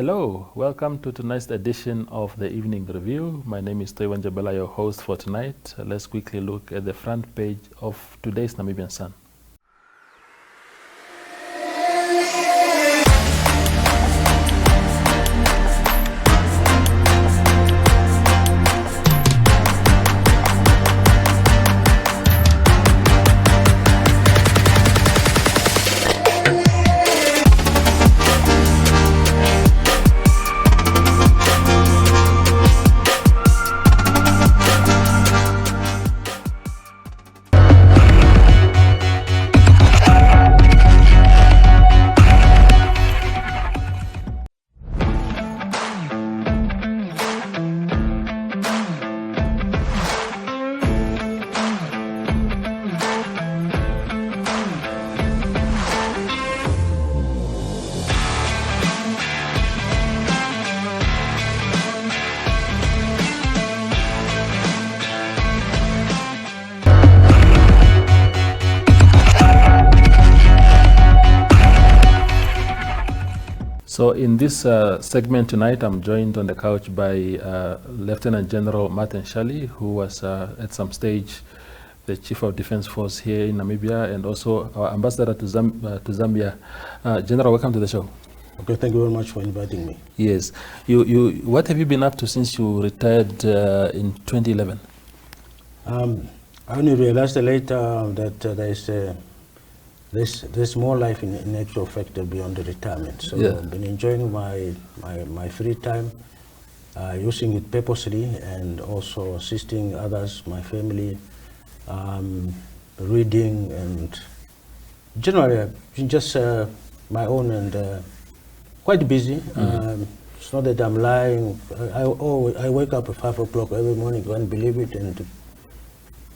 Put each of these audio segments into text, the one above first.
Hello, welcome to tonight's edition of the Evening Review. My name is Toiwan Jabala, your host for tonight. Let's quickly look at the front page of today's Namibian Sun. So in this segment tonight, I'm joined on the couch by Lieutenant General Martin Shalli, who was at some stage the Chief of Defense Force here in Namibia, and also our Ambassador to Zambia. General, welcome to the show. Okay, thank you very much for inviting me. Yes. What have you been up to since you retired in 2011? I only realized later that there's more life in actual fact beyond the retirement. So yeah. I've been enjoying my free time, using it purposely, and also assisting others, my family, reading, and generally just my own, and quite busy. It's not that I'm lying. I wake up at 5 o'clock every morning, can't believe it, and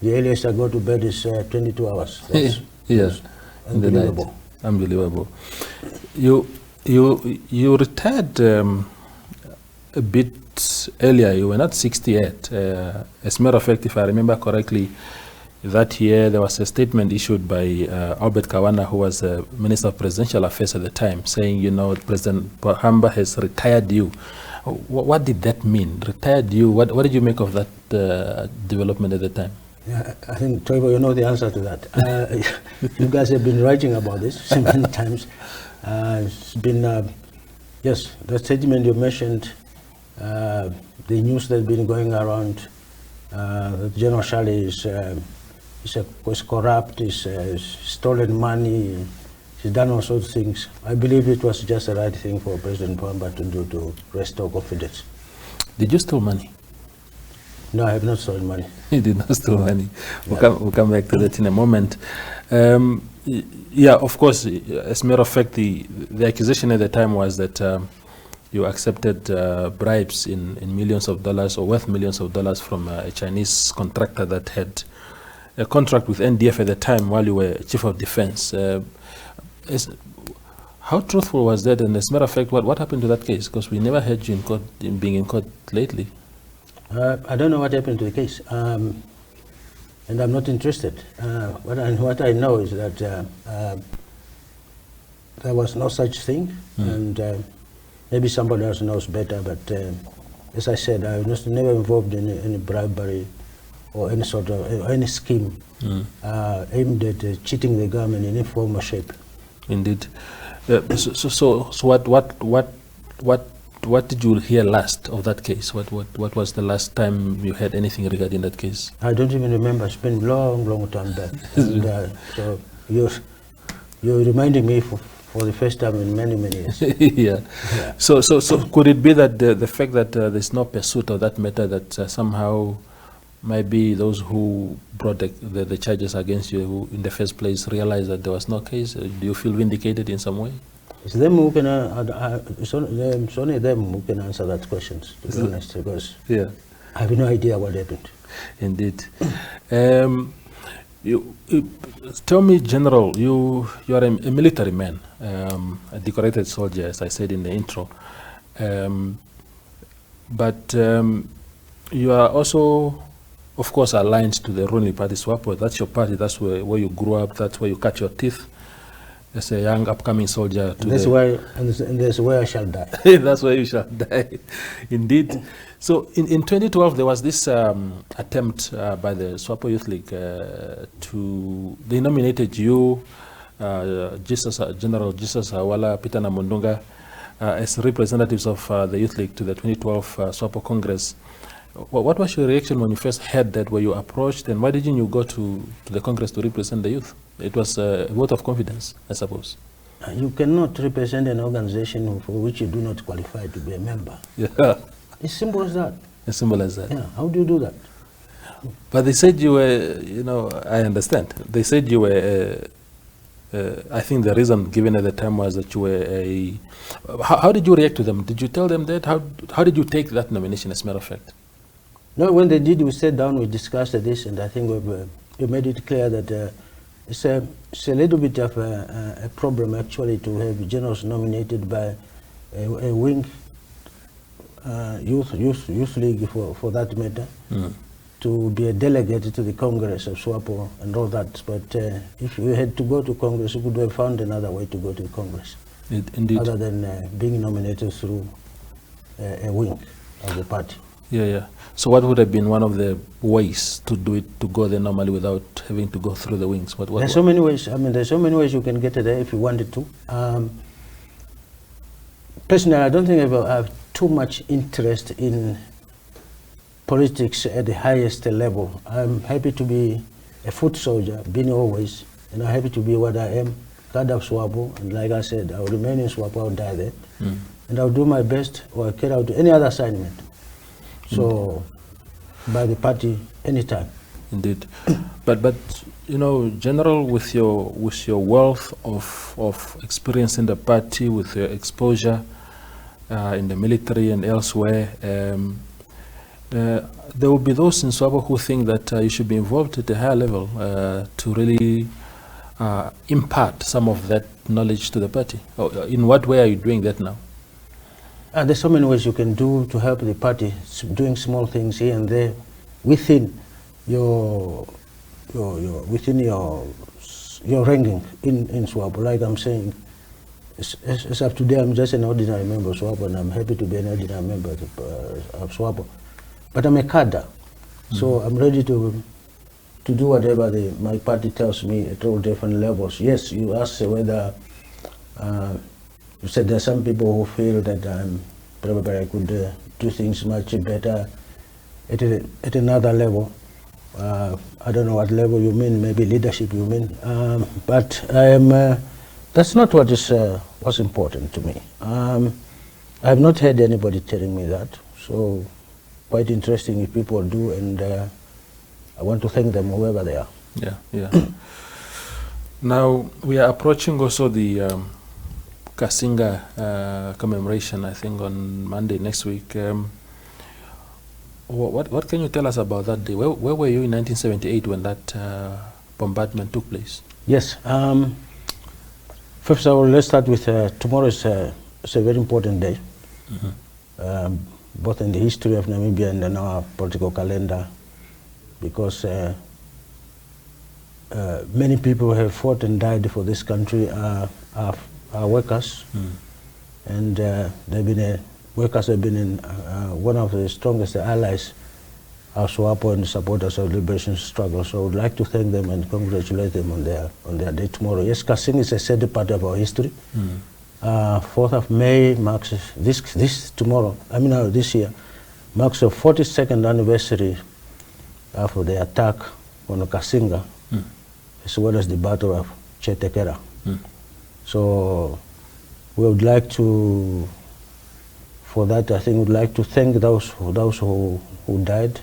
the earliest I go to bed is 22 hours. Yes. Unbelievable. Unbelievable. You retired a bit earlier. You were not 60 yet. As a matter of fact, if I remember correctly, that year there was a statement issued by Albert Kawana, who was Minister of Presidential Affairs at the time, saying, President Bahamba has retired you. What did that mean? Retired you? What did you make of that development at the time? Yeah, I think, Trevor, you know the answer to that. You guys have been writing about this many times. It's been, yes, the statement you mentioned, the news that's been going around, that General Shalli is corrupt, he's stolen money, he's done all sorts of things. I believe it was just the right thing for President Bahamba to do to restore confidence. Did you steal money? No, I have not stolen money. You did not steal money. We'll come back to that in a moment. Yeah, of course, as a matter of fact, the accusation at the time was that you accepted bribes in millions of dollars, or worth millions of dollars, from a Chinese contractor that had a contract with NDF at the time while you were Chief of Defense. How truthful was that? And as a matter of fact, what happened to that case? Because we never heard you being in court lately. I don't know what happened to the case, and I'm not interested. What I know is that there was no such thing, and maybe somebody else knows better, but as I said, I was never involved in any bribery or any sort of any scheme aimed at cheating the government in any form or shape. Indeed. So what did you hear last of that case? What was the last time you heard anything regarding that case? I don't even remember. It's been long time back. And, so you're reminding me for the first time in many years. Yeah. So could it be that the fact that there's no pursuit of that matter, that somehow maybe those who brought the charges against you, who in the first place realized that there was no case? Do you feel vindicated in some way? It's them who can. It's only them who can answer that questions, to be honest, because I have no idea what happened. Indeed. You tell me, General, you are a military man, a decorated soldier, as I said in the intro, but you are also, of course, aligned to the ruling party, Swapo. That's your party. That's where you grew up. That's where you cut your teeth. as a young upcoming soldier. And that's why, and that's where I shall die. That's where you shall die, indeed. So in 2012, there was this attempt by the Swapo Youth League they nominated you, General Jesus Hawala, Peter Namundunga, as representatives of the Youth League to the 2012 Swapo Congress. What was your reaction when you first heard that? Were you approached, and why didn't you go to the Congress to represent the youth? It was a vote of confidence, I suppose. You cannot represent an organization for which you do not qualify to be a member. Yeah. It's simple as that. As simple as that. Yeah. How do you do that? But they said you were, I understand. They said you were, I think the reason given at the time was that you were how did you react to them? Did you tell them that? How did you take that nomination, as a matter of fact? No, when they did, we sat down, we discussed this, and I think we made it clear that it's a little bit of a problem, actually, to have generals nominated by a wing youth league, for that matter, to be a delegate to the Congress of Swapo and all that. But if you had to go to Congress, you could have found another way to go to the Congress. Indeed. Other than being nominated through a wing of the party. Yeah. So what would have been one of the ways to do it, to go there normally without having to go through the wings? There's so many ways. I mean, there's so many ways you can get there if you wanted to. Personally, I don't think I have too much interest in politics at the highest level. I'm happy to be a foot soldier, been always, and I'm happy to be what I am, God of Swapo, and like I said, I'll remain in Swapo, I'll die there, and I'll do my best or carry out any other assignment. So, by the party, anytime. Indeed, but General, with your wealth of experience in the party, with your exposure in the military and elsewhere, there will be those in Swapo who think that you should be involved at a higher level to really impart some of that knowledge to the party. In what way are you doing that now? There's so many ways you can do to help the party, doing small things here and there within your ranking in Swapo. Like I'm saying, as of today, I'm just an ordinary member of Swapo, and I'm happy to be an ordinary member of Swapo. But I'm a cadre, so I'm ready to do whatever my party tells me at all different levels. Yes, you asked whether. You said there are some people who feel that probably I could do things much better at another level. I don't know what level you mean, maybe leadership you mean. But I am. That's not what is what's important to me. I have not heard anybody telling me that. So quite interesting if people do, and I want to thank them whoever they are. Yeah. Now we are approaching also the Kassinga commemoration, I think, on Monday next week. What can you tell us about that day? Where were you in 1978 when that bombardment took place? Yes. First of all, let's start with tomorrow is a very important day, both in the history of Namibia and in our political calendar, because many people have fought and died for this country. Are workers, and workers have been in one of the strongest allies of Swapo and supporters of liberation struggle. So I would like to thank them and congratulate them on their day tomorrow. Yes, Cassinga is a sad part of our history. 4th of May marks this year marks the 42nd anniversary of the attack on Cassinga, as well as the Battle of Chetekera. So we would like to, for that, I think we'd like to thank those who died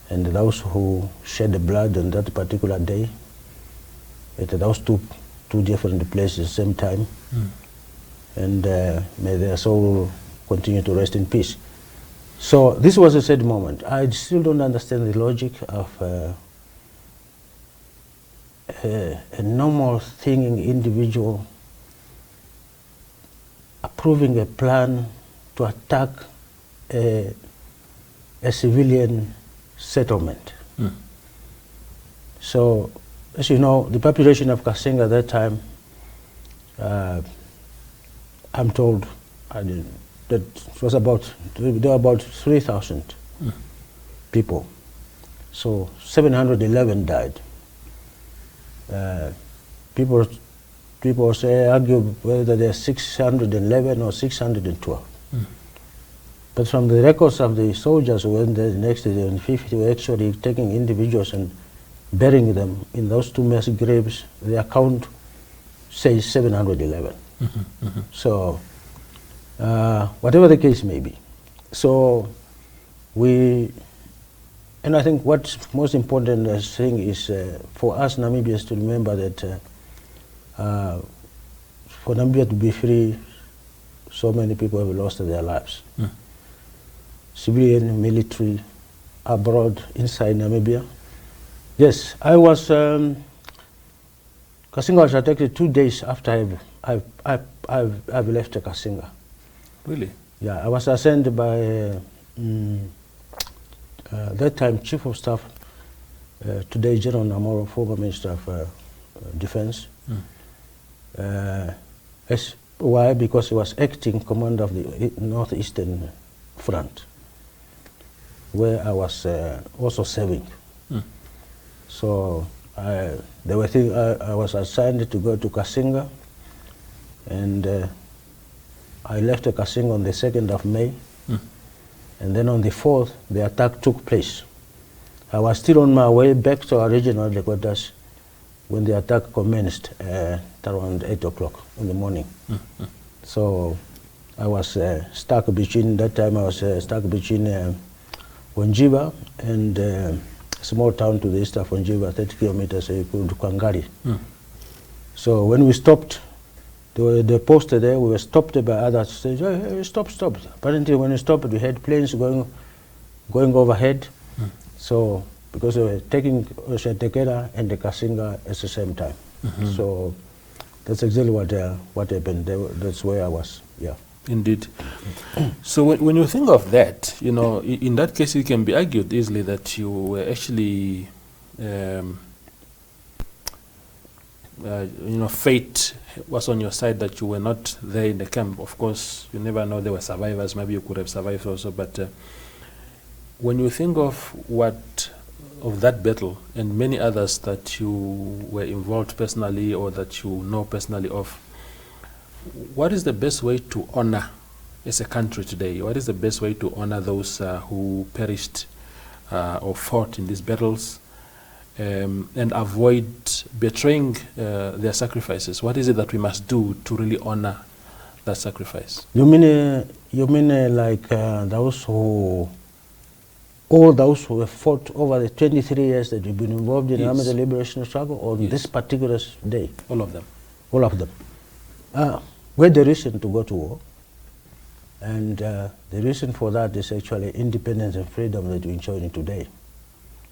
and those who shed the blood on that particular day at those two different places at the same time. And may their soul continue to rest in peace. So this was a sad moment. I still don't understand the logic of a normal thinking individual approving a plan to attack a civilian settlement. So, as you know, the population of Kassinga at that time I'm told that it was there were about 3,000 people. So 711 died. People argue whether they're 611 or 612. But from the records of the soldiers who went there the next day, on 50, were actually taking individuals and burying them in those two mass graves. The account says 711. So, whatever the case may be. So, and I think what's most important thing is for us Namibians to remember that for Namibia to be free, so many people have lost their lives. Civilian, military, abroad, inside Namibia. Yes, I was, Kassinga was attacked 2 days after I've left Kassinga. Really? Yeah, I was assigned by that time Chief of Staff, today General Namoro, former Minister of Defense. Why? Because he was acting commander of the Northeastern Front, where I was also serving. So I was assigned to go to Cassinga, and I left Cassinga on the 2nd of May, and then on the 4th the attack took place. I was still on my way back to our regional headquarters when the attack commenced at around 8 o'clock in the morning. So I was stuck between, that time I was stuck between Wanjiva and a small town to the east of Wanjiva, 30 kilometers called Kwangari. So when we stopped, they posted there, we were stopped by others, saying, hey, stop. Apparently when we stopped, we had planes going overhead. So, because they were taking Oshatekera and the Kassinga at the same time. So that's exactly what happened. That's where I was, yeah. Indeed. So when you think of that, you know, in that case it can be argued easily that you were actually, you know, fate was on your side, that you were not there in the camp. Of course, you never know, there were survivors, maybe you could have survived also, but when you think of that battle and many others that you were involved personally or that you know personally of, what is the best way to honor as a country today? What is the best way to honor those who perished or fought in these battles and avoid betraying their sacrifices? What is it that we must do to really honor that sacrifice? You mean like all those who have fought over the 23 years that you've been involved in the armed liberation struggle, or this particular day? All of them. All of them. We had the reason to go to war, and the reason for that is actually independence and freedom that we're enjoying today.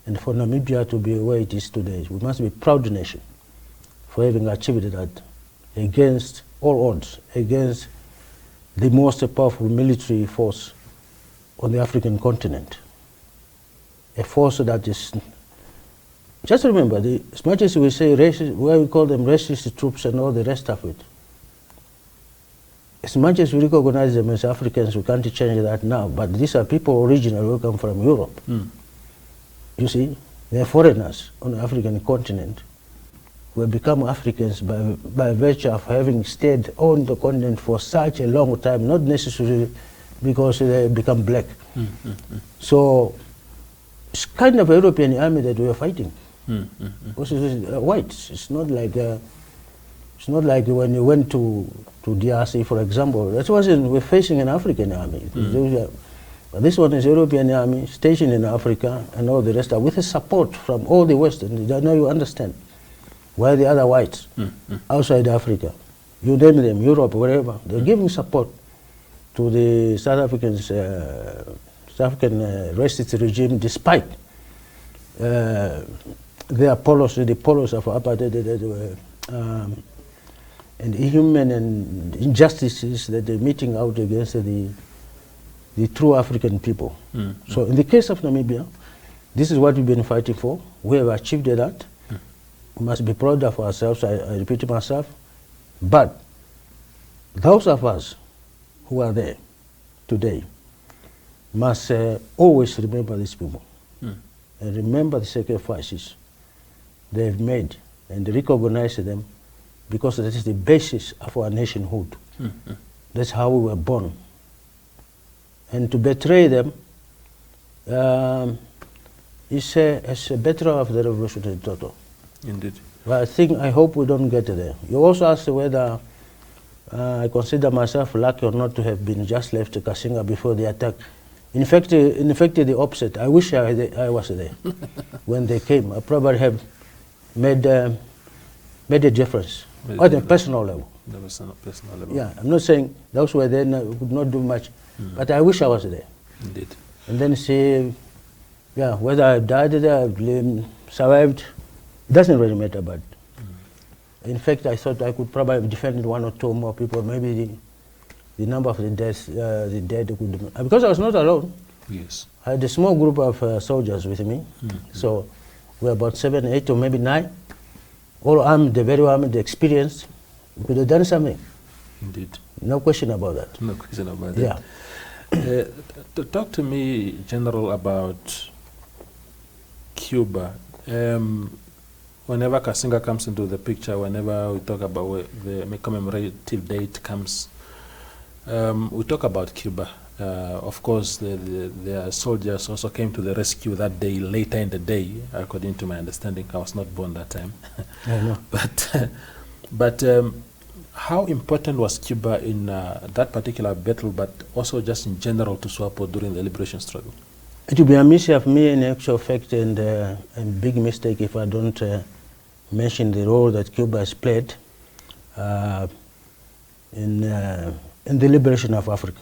And for Namibia to be where it is today, we must be a proud nation for having achieved that against all odds, against the most powerful military force on the African continent. A force that is, just remember, as much as we say racist, where we call them racist troops and all the rest of it, as much as we recognize them as Africans, we can't change that now, but these are people originally who come from Europe. You see, they're foreigners on the African continent who have become Africans by virtue of having stayed on the continent for such a long time, not necessarily because they become black. So it's kind of a European army that we are fighting. Because it's white. It's not like when you went to DRC, for example. That wasn't, we're facing an African army. But this one is European army stationed in Africa and all the rest, with the support from all the Western. I know you understand why the other whites outside Africa, you name them, Europe, wherever, they're giving support to the South African racist regime, despite their policy, the policy of apartheid, and inhuman and injustices that they're meting out against the true African people. So in the case of Namibia, this is what we've been fighting for. We have achieved that. We must be proud of ourselves, I repeat myself. But those of us who are there today must always remember these people and remember the sacrifices they've made and recognize them, because that is the basis of our nationhood. That's how we were born. And to betray them is a betrayal of the revolution in total. Indeed. But I hope we don't get there. You also asked whether I consider myself lucky or not to have been just left to Cassinga before the attack. In fact, the opposite. I wish I was there when they came. I probably have made a difference on a personal level. There was on a personal level. Yeah, I'm not saying those who were there could not do much, but I wish I was there. Indeed. And then see, yeah, whether I died there, I survived, it doesn't really matter. But in fact, I thought I could probably have defended one or two more people. Maybe the number of the dead could, because I was not alone. Yes. I had a small group of soldiers with me, so we're about 7, 8, or maybe 9. All armed, very armed, experienced. We could have done something. Indeed. No question about that. No question about that. Yeah. Talk to me, General, about Cuba. Whenever Kassinga comes into the picture, whenever we talk about the commemorative date comes, we talk about Cuba. Of course, their soldiers also came to the rescue that day, later in the day, according to my understanding. I was not born that time. I know. But how important was Cuba in that particular battle, but also just in general to Swapo during the liberation struggle? It would be a mistake of me, in actual fact, and a big mistake if I don't mention the role that Cuba has played in the liberation of Africa,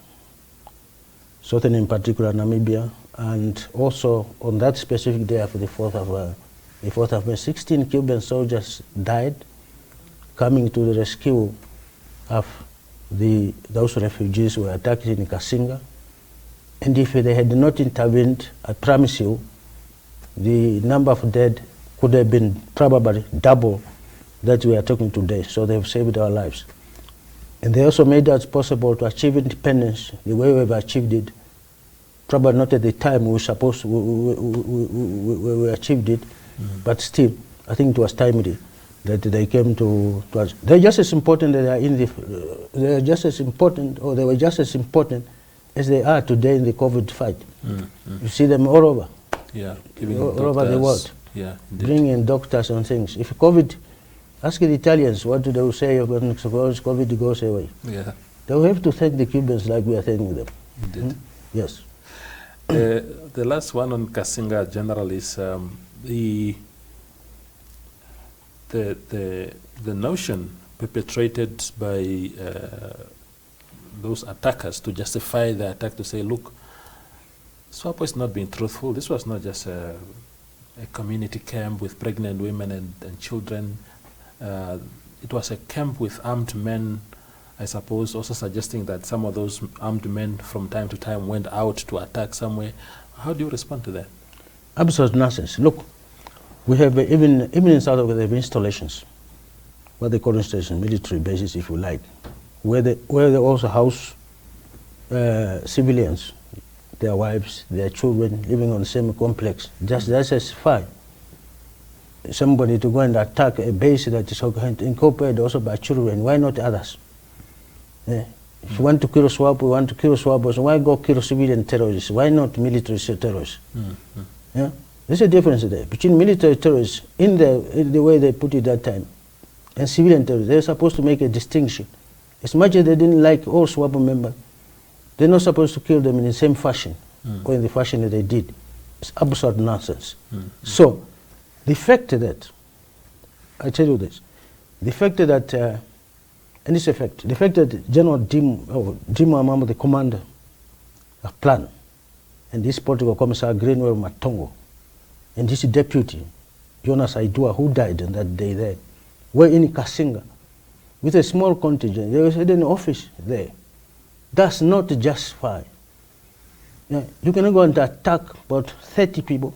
certainly in particular Namibia, and also on that specific day of the 4th of May, 16 Cuban soldiers died coming to the rescue of those refugees who were attacked in Cassinga. And if they had not intervened, I promise you, the number of dead could have been probably double that we are talking today. So they have saved our lives. And they also made it possible to achieve independence the way we have achieved it. Probably not at the time we achieved it, but still, I think it was timely that they came to us. They're just as important that they are in the. They are just as important, or they were just as important as they are today in the COVID fight. You see them all over. Yeah, all over the world. Yeah, bringing doctors and things. If COVID, ask the Italians what do they say when COVID goes away. Yeah, they will have to thank the Cubans like we are thanking them. Indeed. Yes. The last one on Kassinga, General, is the notion perpetrated by those attackers to justify the attack, to say, look, Swapo is not being truthful. This was not just a community camp with pregnant women and children. It was a camp with armed men, I suppose, also suggesting that some of those armed men from time to time went out to attack somewhere. How do you respond to that? Absolute nonsense. Look, we have even in South Africa, they have installations, what they call installations, military bases, if you like, where they also house civilians, their wives, their children, living on the same complex. Just that's as fine. Somebody to go and attack a base that is incorporated also by children. Why not others? If you want to kill Swapo, you want to kill Swapos. Why go kill civilian terrorists? Why not military terrorists? Yeah? There's a difference there between military terrorists in the way they put it that time and civilian terrorists. They're supposed to make a distinction. As much as they didn't like all Swapo members, they're not supposed to kill them in the same fashion or in the fashion that they did. It's absurd nonsense. So, the fact that, I tell you this, the fact that, and this effect, the fact that General Dimo Amamo, the commander of plan, and this political commissar Greenwell Matongo, and this deputy, Jonas Aidua, who died on that day there, were in Kassinga with a small contingent. There was an office there. That's not justified. Yeah, you cannot go and attack about 30 people,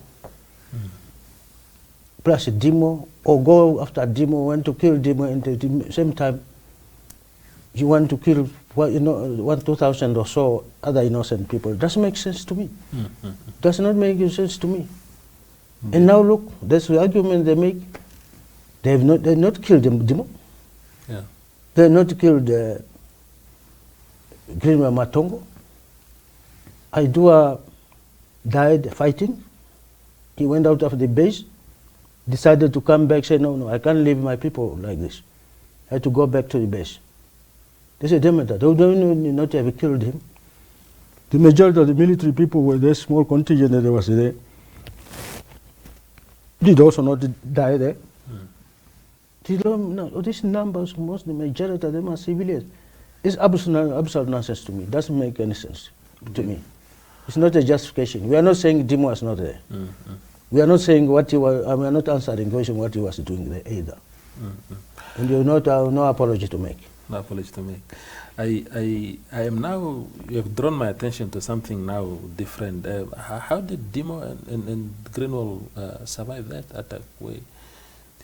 plus Dimo, or go after Dimo, want to kill Dimo, and at the same time, you want to kill, well, 2,000 or so other innocent people. It doesn't make sense to me. Does not make sense to me. And now look, that's the argument they make. They've not killed Dimo. Yeah. They've not killed Greenway Matongo. Aidua died fighting. He went out of the base, decided to come back, said, no, I can't leave my people like this. I had to go back to the base. They said, damn it, they don't not have killed him. The majority of the military people were there, small contingent that was there. Did also not die there. These numbers, the majority of them are civilians. It's absolute nonsense to me. It doesn't make any sense to me. It's not a justification. We are not saying Dimo was not there. We are not saying what he was, we are not answering the question what he was doing there either. And you have no apology to make. No apology to make. I am now, you have drawn my attention to something now different. How did Dimo and Greenwell survive that attack? Did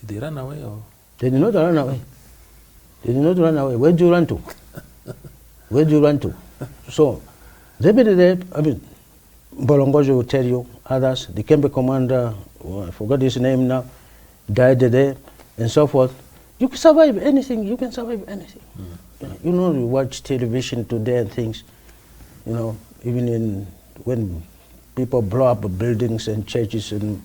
they run away or? They did not run away. They did not run away. Where do you run to? Where do you run to? So, they were there, Bolongojo will tell you, others, the Kembe commander, I forgot his name now, died there, and so forth. You can survive anything, you can survive anything. You watch television today and things, even when people blow up buildings and churches and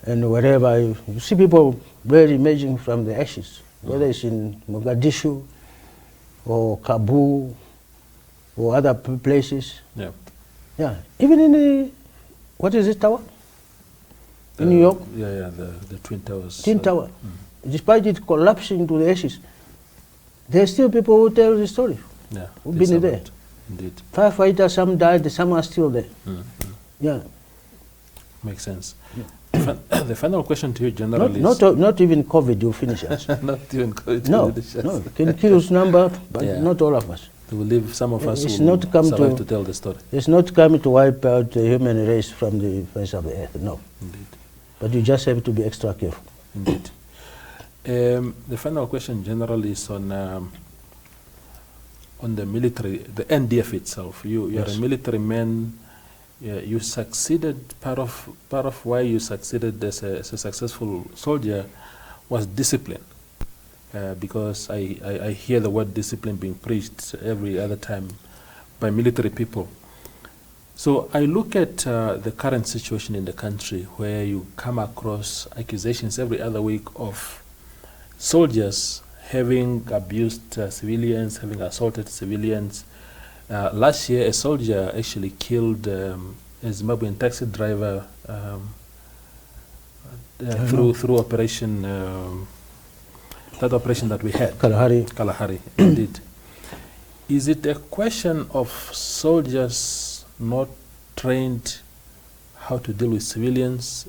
wherever, you see people really emerging from the ashes, whether it's in Mogadishu or Kabul or other places. Yeah. Yeah, even in the, what is it, tower? In New York? Yeah, the Twin Towers. Twin Tower. Despite it collapsing to the ashes, there are still people who tell the story. Yeah, who've been there. Indeed. Firefighters, some died, some are still there. Yeah. Makes sense. Yeah. The final question to you generally is... Not even COVID will finish us. Not even COVID will finish us. No, can kill us number, but not all of us. They will leave some of us it's who not come survive to tell the story. It's not coming to wipe out the human race from the face of the earth, no. Indeed. But you just have to be extra careful. Indeed. The final question generally is on the military, the NDF itself. You are a military man. You succeeded. Part of why you succeeded as a successful soldier was discipline. Because I hear the word discipline being preached every other time by military people. So I look at the current situation in the country where you come across accusations every other week of soldiers having abused civilians, having assaulted civilians. Last year, a soldier actually killed a Zimbabwean taxi driver through operation, that operation that we had. Kalahari, indeed. Is it a question of soldiers not trained how to deal with civilians,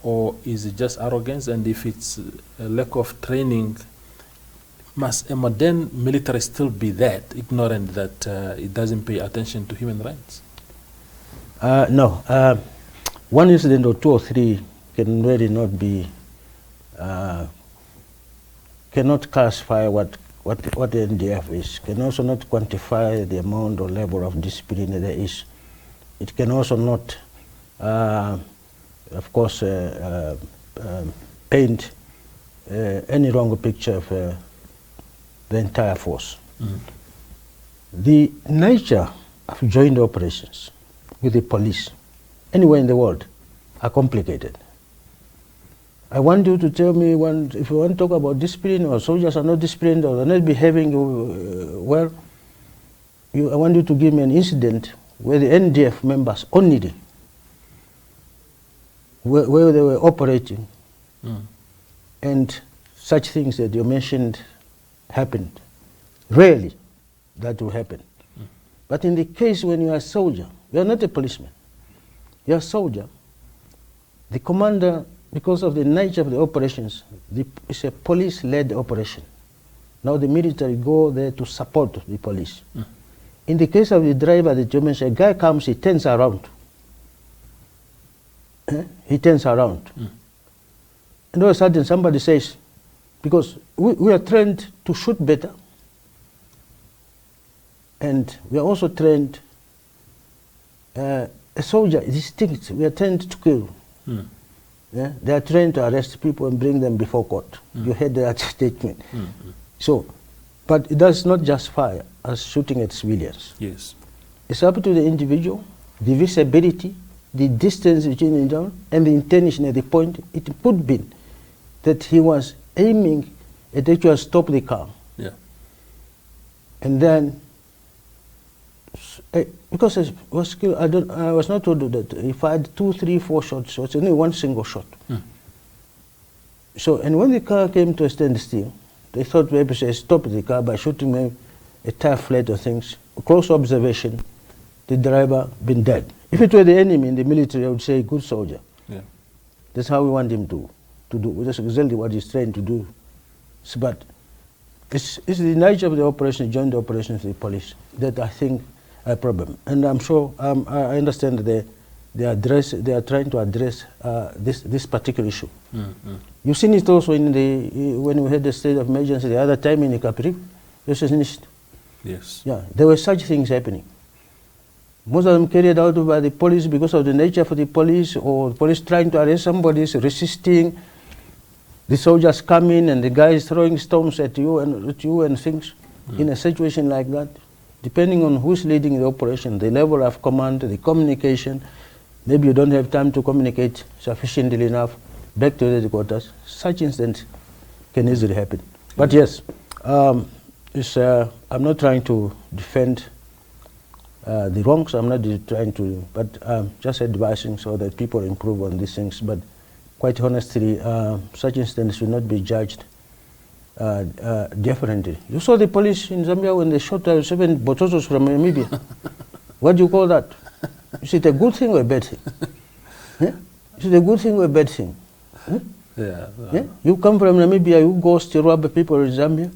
or is it just arrogance? And if it's a lack of training, must a modern military still be that ignorant that it doesn't pay attention to human rights? No. One incident or two or three can really not be, cannot classify what the NDF is, can also not quantify the amount or level of discipline there is. It can also not, of course, paint any wrong picture of the entire force. The nature of joint operations with the police anywhere in the world are complicated. I want you to tell me, if you want to talk about discipline, or soldiers are not disciplined, or they're not behaving well, I want you to give me an incident where the NDF members only, where they were operating, and such things that you mentioned happened. Rarely that will happen. But in the case when you are a soldier, you are not a policeman, you are a soldier, the commander, because of the nature of the operations, it's a police-led operation. Now the military go there to support the police. In the case of the driver that you mentioned, a guy comes, he turns around. He turns around. And all of a sudden somebody says, because we are trained to shoot better, And we are also trained, a soldier is distinct. We are trained to kill. Yeah? They are trained to arrest people and bring them before court. You heard that statement. So, but it does not justify us shooting at civilians. Yes. It's up to the individual, the visibility, the distance between them, and the intention at the point. It could be that he was aiming at actually stop the car. Yeah. And then, because I was killed, I was not told that if I had 2, 3, 4 shots, it was only one single shot. So, and when the car came to a standstill, they thought maybe they stopped the car by shooting me a tire flat or things. Close observation, the driver been dead. If it were the enemy in the military, I would say good soldier. Yeah. That's how we want him to do. That's exactly what he's trained to do. So, but it's the nature of the operation, joint operations with the police, that I think a problem. And I'm sure, I understand that they are trying to address this particular issue. You've seen it also in when we had the state of emergency the other time in Capri. Yes. Yeah, there were such things happening. Most of them carried out by the police because of the nature of the police, or the police trying to arrest somebody, resisting. The soldiers come in and the guys throwing stones at you and things. In a situation like that, depending on who's leading the operation, the level of command, the communication, maybe you don't have time to communicate sufficiently enough back to the headquarters. Such incidents can easily happen. But yes, I'm not trying to defend the wrongs. I'm not trying to, but just advising so that people improve on these things. But quite honestly, such incidents should not be judged differently. You saw the police in Zambia when they shot 7 Bototos from Namibia. What do you call that? Is it a good thing or a bad thing? Is it a good thing or a bad thing? Yeah. Yeah? You come from Namibia, you go to rob people in Zambia,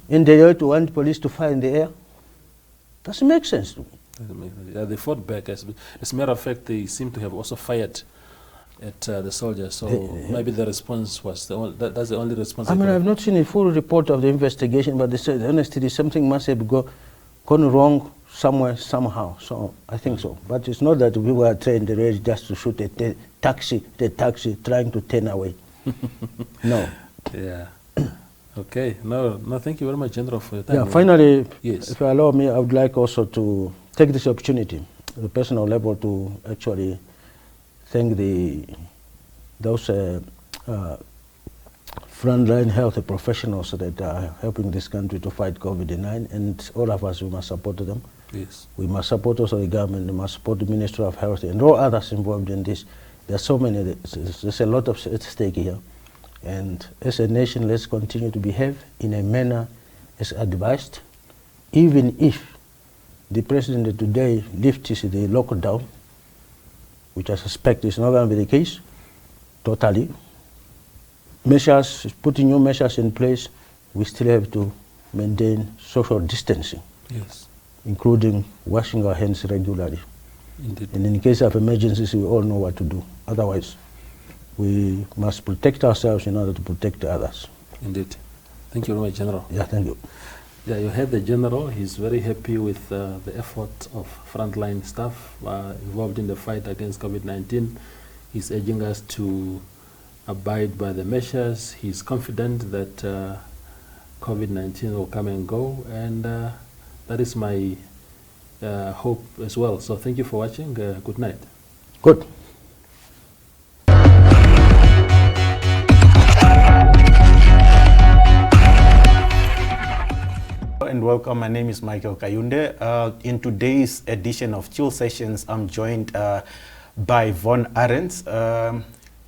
and they have to want police to fire in the air. Doesn't make sense to me. Yeah, they fought back. As a matter of fact, they seem to have also fired at the soldiers. So maybe the response was that's the only response. I mean, I've not seen a full report of the investigation, but they said honestly something must have gone wrong somewhere, somehow. So I think so. But it's not that we were trained really just to shoot at the taxi trying to turn away. No. Yeah. Okay. No, thank you very much, General, for your time. Yeah, finally, yes, if you allow me, I would like also to take this opportunity at a personal level to actually thank those frontline health professionals that are helping this country to fight COVID-19, and all of us, we must support them. Yes. We must support also the government, we must support the Ministry of Health and all others involved in this. There are so many, there's a lot of at stake here. And as a nation, let's continue to behave in a manner as advised, even if the president today lifts the lockdown, which I suspect is not going to be the case, totally. Measures, putting new measures in place, we still have to maintain social distancing. Yes. Including washing our hands regularly. Indeed. And in case of emergencies, we all know what to do. Otherwise, we must protect ourselves in order to protect others. Indeed. Thank you very much, General. Yeah, thank you. Yeah, you heard the General. He's very happy with the effort of frontline staff involved in the fight against COVID-19. He's urging us to abide by the measures. He's confident that COVID-19 will come and go, and that is my hope as well. So thank you for watching. Good night. Good. And welcome. My name is Michael Kayunde. In today's edition of Chill Sessions, I'm joined by Vaughn Ahrens,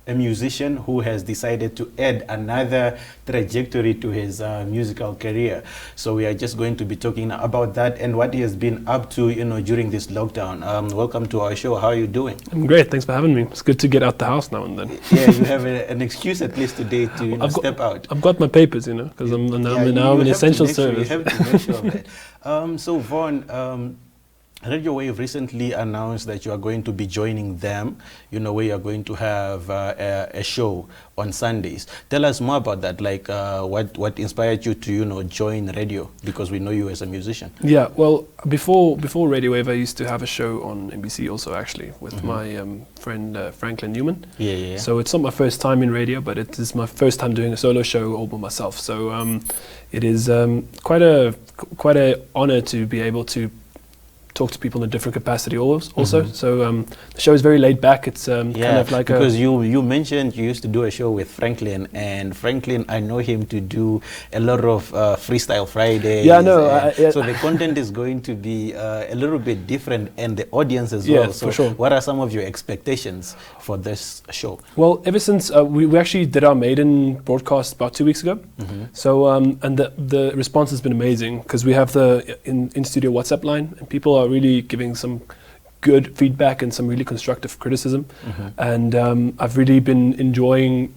a musician who has decided to add another trajectory to his musical career. So we are just going to be talking about that and what he has been up to, during this lockdown. Welcome to our show. How are you doing? I'm great. Thanks for having me. It's good to get out the house now and then. Yeah, you have an excuse at least today to step out. I've got my papers, because I'm now in essential service. You have to make sure of that. So Vaughn, Radio Wave recently announced that you are going to be joining them, where you're going to have a show on Sundays. Tell us more about that, like what inspired you to, join radio, because we know you as a musician. Yeah, well, before Radio Wave, I used to have a show on NBC also, actually, with my friend Franklin Newman. Yeah. So it's not my first time in radio, but it is my first time doing a solo show all by myself. So it is quite a honor to be able to talk to people in a different capacity also. So the show is very laid back. It's kind of like because you mentioned you used to do a show with Franklin, and Franklin, I know him to do a lot of Freestyle Fridays. Yeah, no. So the content is going to be a little bit different, and the audience as Yeah, well. So for sure. what are some of your expectations for this show? Well, ever since we actually did our maiden broadcast about 2 weeks ago. So and the response has been amazing, because we have the in studio WhatsApp line, and people are really giving some good feedback and some really constructive criticism. And I've really been enjoying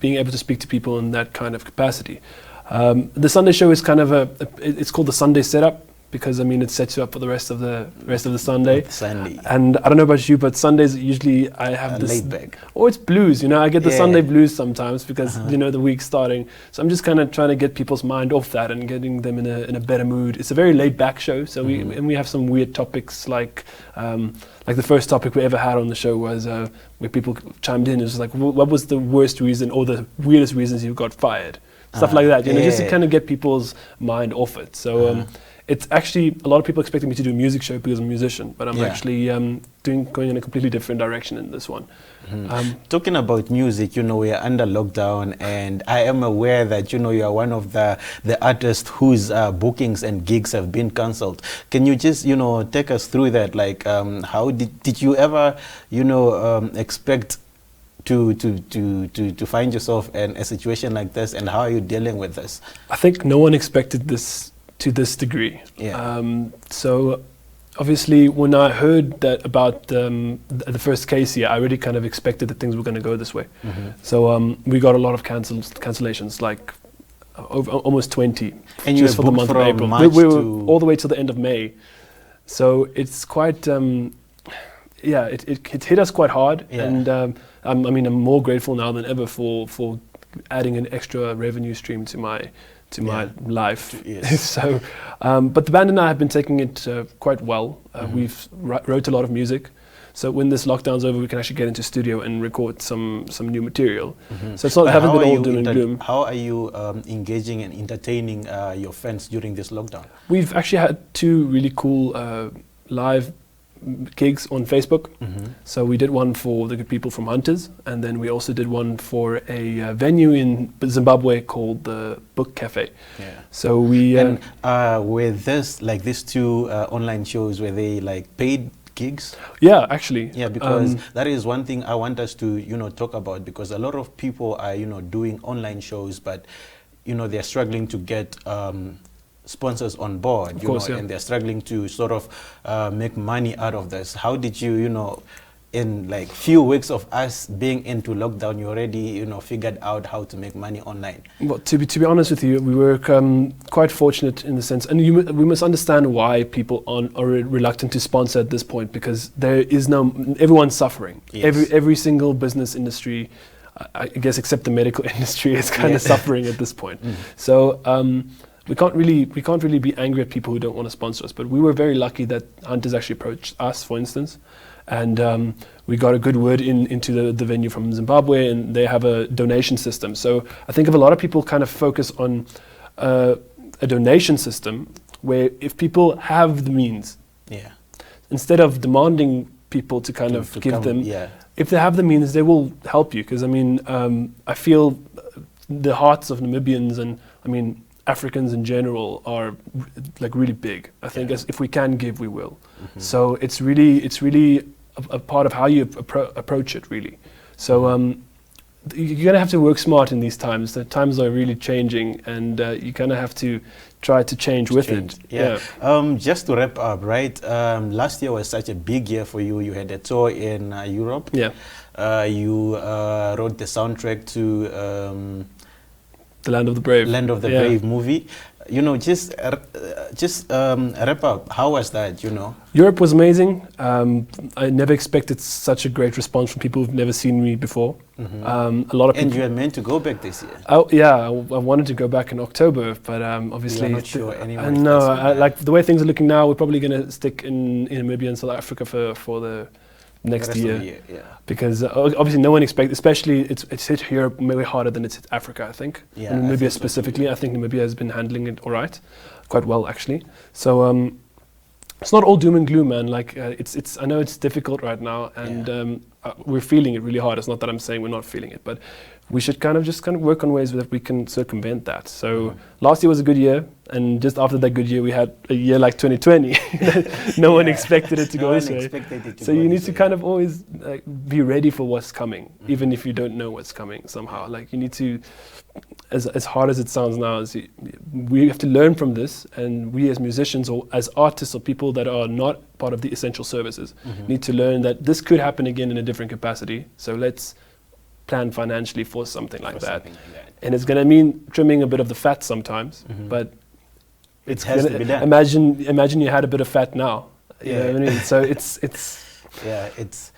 being able to speak to people in that kind of capacity. The Sunday show is kind of it's called the Sunday setup, because I mean it sets you up for the rest of the Sunday. And I don't know about you, but Sundays usually I have this laid back. Or it's blues, I get the Yeah. Sunday blues sometimes, because the week's starting. So I'm just kind of trying to get people's mind off that and getting them in a better mood. It's a very laid back show, so we have some weird topics, like the first topic we ever had on the show was where people chimed in. It was like, what was the worst reason or the weirdest reasons you got fired? Stuff like that, just to kind of get people's mind off it. So it's actually, a lot of people expecting me to do a music show because I'm a musician, but I'm actually going in a completely different direction in this one. Talking about music, we are under lockdown, and I am aware that you are one of the artists whose bookings and gigs have been cancelled. Can you just take us through that? Like, how did you ever expect to find yourself in a situation like this, and how are you dealing with this? I think no one expected this to this degree. So obviously when I heard that about the first case here, I really kind of expected that things were going to go this way. So we got a lot of cancellations, like over, almost 20, and just for the month of April. We were all the way till the end of May. So it's quite, it hit us quite hard. And I'm more grateful now than ever for adding an extra revenue stream to my life. So, but the band and I have been taking it quite well. We've wrote a lot of music, so when this lockdown's over, we can actually get into studio and record some new material. So it's not haven't been all doom and gloom. How are you engaging and entertaining your fans during this lockdown? We've actually had 2 really cool live gigs on Facebook. So we did one for the good people from Hunters, and then we also did one for a venue in Zimbabwe called the Book Cafe. So we and with these 2 online shows, were they like paid gigs? Yeah, actually. Yeah, because that is one thing I want us to talk about, because a lot of people are doing online shows, but they're struggling to get sponsors on board, and they're struggling to sort of make money out of this. How did you, in like few weeks of us being into lockdown, you already, figured out how to make money online? Well, to be honest with you, we were quite fortunate in the sense, and we must understand why people are reluctant to sponsor at this point, because there is everyone's suffering. Every single business industry, I guess, except the medical industry, is kind of suffering at this point. So. We can't really be angry at people who don't want to sponsor us, but we were very lucky that Hunters actually approached us, for instance, and we got a good word into the venue from Zimbabwe, and they have a donation system. So I think if a lot of people kind of focus on a donation system, where if people have the means, instead of demanding people to kind of give them, if they have the means, they will help you. Because I mean, I feel the hearts of Namibians, and I mean, Africans in general, are like really big. I think if we can give, we will. So it's really a part of how you approach it, really. So you're gonna have to work smart in these times. The times are really changing, and you kind of have to try to change with it. Just to wrap up, right? Last year was such a big year for you. You had a tour in Europe. You wrote the soundtrack to. The Land of the Brave. Land of the Brave movie. you know, just wrap up. How was that? You know, Europe was amazing. I never expected such a great response from people who've never seen me before. A lot of people. and you are meant to go back this year. Oh yeah, I wanted to go back in October, but obviously, You're not sure anymore. I know. Like the way things are looking now, we're probably going to stick in Namibia and South Africa for the next rest of year. the year, yeah. Because obviously no one expects, especially it's hit Europe way harder than it's hit Africa, I think. Yeah, And I Namibia think so too, specifically, yeah. I think Namibia has been handling it all right, quite well actually. So it's not all doom and gloom, man. Like it's I know it's difficult right now, and we're feeling it really hard. It's not that I'm saying we're not feeling it, but we should kind of work on ways that we can circumvent that. So last year was a good year, and just after that good year, we had a year like 2020. No one expected it to go this way. So you need to kind of always be ready for what's coming, even if you don't know what's coming somehow. Like you need to, as hard as it sounds now, we have to learn from this, and we as musicians or as artists or people that are not part of the essential services need to learn that this could happen again in a different capacity. So let's plan financially for something like that. And it's going to mean trimming a bit of the fat sometimes, but It has to be done. Imagine you had a bit of fat now. You know what I mean? So it's Yeah, it's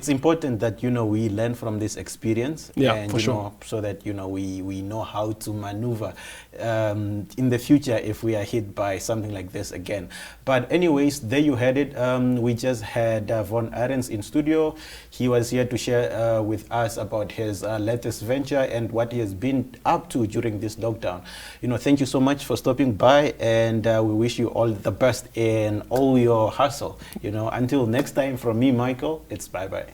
important that, you know, we learn from this experience, Yeah, and for you sure. know, so that, you know, we know how to maneuver in the future if we are hit by something like this again. But anyways, there you had it. We just had Vaughn Ahrens in studio. He was here to share with us about his latest venture and what he has been up to during this lockdown. You know, thank you so much for stopping by, and we wish you all the best in all your hustle. You know, until next time, from me, Michael, it's bye-bye.